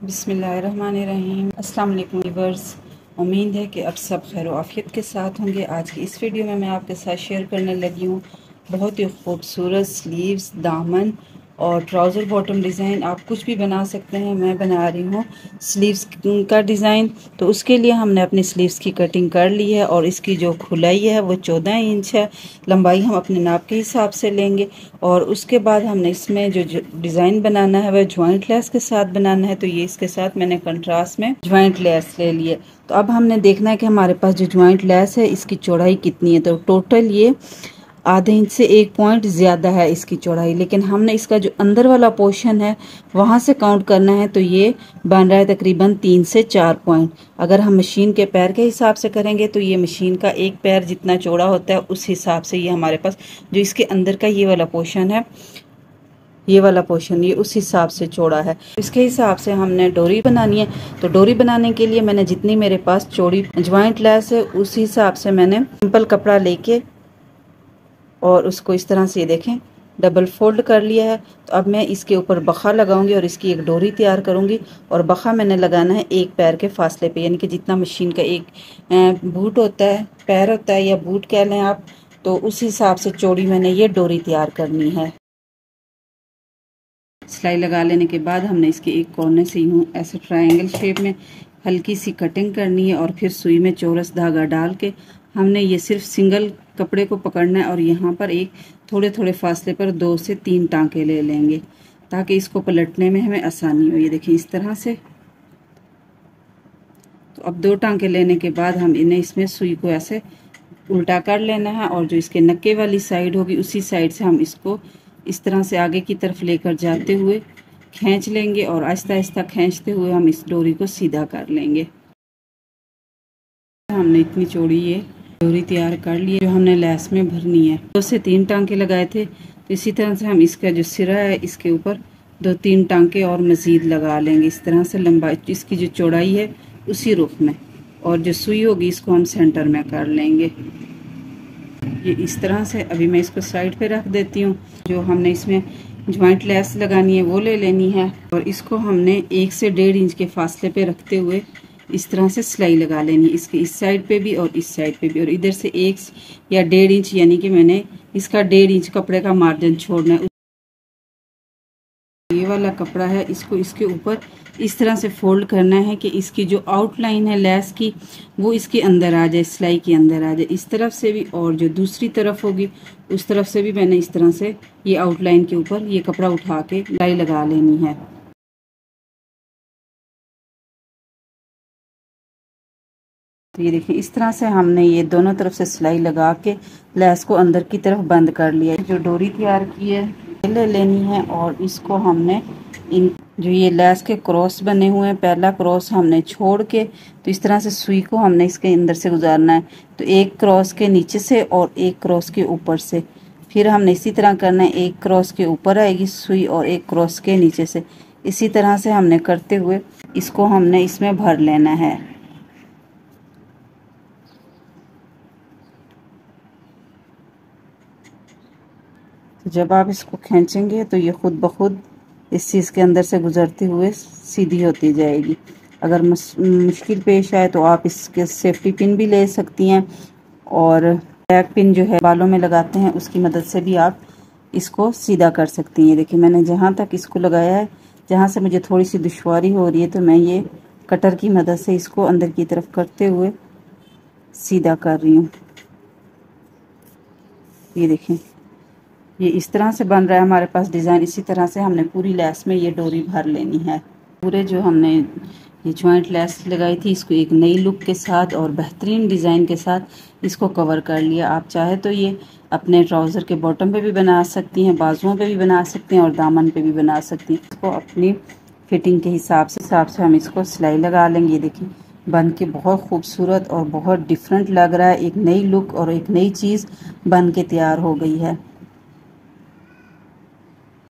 बिस्मिल्लाहिर्रहमानिर्रहीम। अस्सलाम वालेकुम व्यूअर्स, उम्मीद है कि अब सब खैर आफियत के साथ होंगे। आज की इस वीडियो में मैं आपके साथ शेयर करने लगी हूँ बहुत ही खूबसूरत स्लीव्स, दामन और ट्राउज़र बॉटम डिज़ाइन। आप कुछ भी बना सकते हैं। मैं बना रही हूँ स्लीव्स का डिज़ाइन। तो उसके लिए हमने अपनी स्लीव्स की कटिंग कर ली है और इसकी जो खुलाई है वो 14 इंच है। लंबाई हम अपने नाप के हिसाब से लेंगे और उसके बाद हमने इसमें जो डिज़ाइन बनाना है वह ज्वाइंट लेस के साथ बनाना है। तो ये इसके साथ मैंने कंट्रास्ट में ज्वाइंट लेस ले लिए। तो अब हमने देखना है कि हमारे पास जो ज्वाइंट लेस है इसकी चौड़ाई कितनी है। तो टोटल ये आधे इंच से 1 पॉइंट ज़्यादा है इसकी चौड़ाई, लेकिन हमने इसका जो अंदर वाला पोर्शन है वहाँ से काउंट करना है। तो ये बन रहा है तकरीबन 3 से 4 पॉइंट। अगर हम मशीन के पैर के हिसाब से करेंगे तो ये मशीन का एक पैर जितना चौड़ा होता है उस हिसाब से ये हमारे पास जो इसके अंदर का ये वाला पोर्शन है, ये वाला पोर्शन ये उस हिसाब से चौड़ा है। इसके हिसाब से हमने डोरी बनानी है। तो डोरी बनाने के लिए मैंने जितनी मेरे पास चौड़ी ज्वाइंट लेस है उस हिसाब से मैंने सिंपल कपड़ा लेके और उसको इस तरह से ये देखें डबल फोल्ड कर लिया है। तो अब मैं इसके ऊपर बखा लगाऊंगी और इसकी एक डोरी तैयार करूंगी। और बखा मैंने लगाना है एक पैर के फासले पे, यानी कि जितना मशीन का एक बूट होता है, पैर होता है या बूट कह लें आप, तो उस हिसाब से चौड़ी मैंने ये डोरी तैयार करनी है। सिलाई लगा लेने के बाद हमने इसके एक कोने से यूँ ऐसे ट्रायंगल शेप में हल्की सी कटिंग करनी है और फिर सुई में चौरस धागा डाल के हमने ये सिर्फ सिंगल कपड़े को पकड़ना है और यहाँ पर एक थोड़े थोड़े फासले पर 2 से 3 टांके ले लेंगे ताकि इसको पलटने में हमें आसानी हो। ये देखिए इस तरह से। तो अब 2 टांके लेने के बाद हम इन्हें इसमें सुई को ऐसे उल्टा कर लेना है और जो इसके नक्के वाली साइड होगी उसी साइड से हम इसको इस तरह से आगे की तरफ लेकर जाते हुए खींच लेंगे और आहिस्ता आहिस्ता खींचते हुए हम इस डोरी को सीधा कर लेंगे। हमने इतनी चौड़ी ये डोरी तैयार कर ली है जो हमने लेस में भरनी है। 2 से 3 टांके लगाए थे, तो इसी तरह से हम इसका जो सिरा है इसके ऊपर 2-3 टांके और मज़ीद लगा लेंगे। इस तरह से लंबाई इसकी जो चौड़ाई है उसी रुख में, और जो सुई होगी इसको हम सेंटर में कर लेंगे। ये इस तरह से। अभी मैं इसको साइड पे रख देती हूँ। जो हमने इसमें ज्वाइंट लेस लगानी है वो ले लेनी है और इसको हमने 1 से 1.5 इंच के फासले पे रखते हुए इस तरह से सिलाई लगा लेनी है, इसके इस साइड पे भी और इस साइड पे भी। और इधर से 1 या 1.5 इंच, यानी कि मैंने इसका 1.5 इंच कपड़े का मार्जिन छोड़ना है। ये वाला कपड़ा है इसको इसके ऊपर इस तरह से फोल्ड करना है कि इसकी जो आउटलाइन है लेस की वो इसके अंदर आ जाए, सिलाई के अंदर आ जाए। इस तरफ से भी और जो दूसरी तरफ होगी उस तरफ से भी मैंने इस तरह से ये आउटलाइन के ऊपर ये कपड़ा उठा के सिलाई लगा लेनी है। तो ये देखिए इस तरह से हमने ये दोनों तरफ से सिलाई लगा के लेस को अंदर की तरफ बंद कर लिया। जो डोरी तैयार की है ले लेनी है और इसको हमने इन जो ये लेस के क्रॉस बने हुए हैं, पहला क्रॉस हमने छोड़ के तो इस तरह से सुई को हमने इसके अंदर से गुजारना है। तो एक क्रॉस के नीचे से और एक क्रॉस के ऊपर से, फिर हमने इसी तरह करना है। एक क्रॉस के ऊपर आएगी सुई और एक क्रॉस के नीचे से। इसी तरह से हमने करते हुए इसको हमने इसमें भर लेना है। तो जब आप इसको खींचेंगे तो ये खुद ब खुद इस चीज़ के अंदर से गुजरते हुए सीधी होती जाएगी। अगर मुश्किल पेश आए तो आप इसके सेफ्टी पिन भी ले सकती हैं और बैक पिन जो है बालों में लगाते हैं उसकी मदद से भी आप इसको सीधा कर सकती हैं। देखिए मैंने जहाँ तक इसको लगाया है, जहाँ से मुझे थोड़ी सी दुश्वारी हो रही है तो मैं ये कटर की मदद से इसको अंदर की तरफ करते हुए सीधा कर रही हूँ। ये देखें ये इस तरह से बन रहा है हमारे पास डिज़ाइन। इसी तरह से हमने पूरी लेस में ये डोरी भर लेनी है। पूरे जो हमने ये ज्वाइंट लेस लगाई थी इसको एक नई लुक के साथ और बेहतरीन डिज़ाइन के साथ इसको कवर कर लिया। आप चाहे तो ये अपने ट्राउज़र के बॉटम पे भी बना सकती हैं, बाजुओं पे भी बना सकती हैं और दामन पे भी बना सकती हैं। इसको अपनी फिटिंग के हिसाब से हम इसको सिलाई लगा लेंगे। देखिए बन के बहुत खूबसूरत और बहुत डिफरेंट लग रहा है। एक नई लुक और एक नई चीज़ बन के तैयार हो गई है।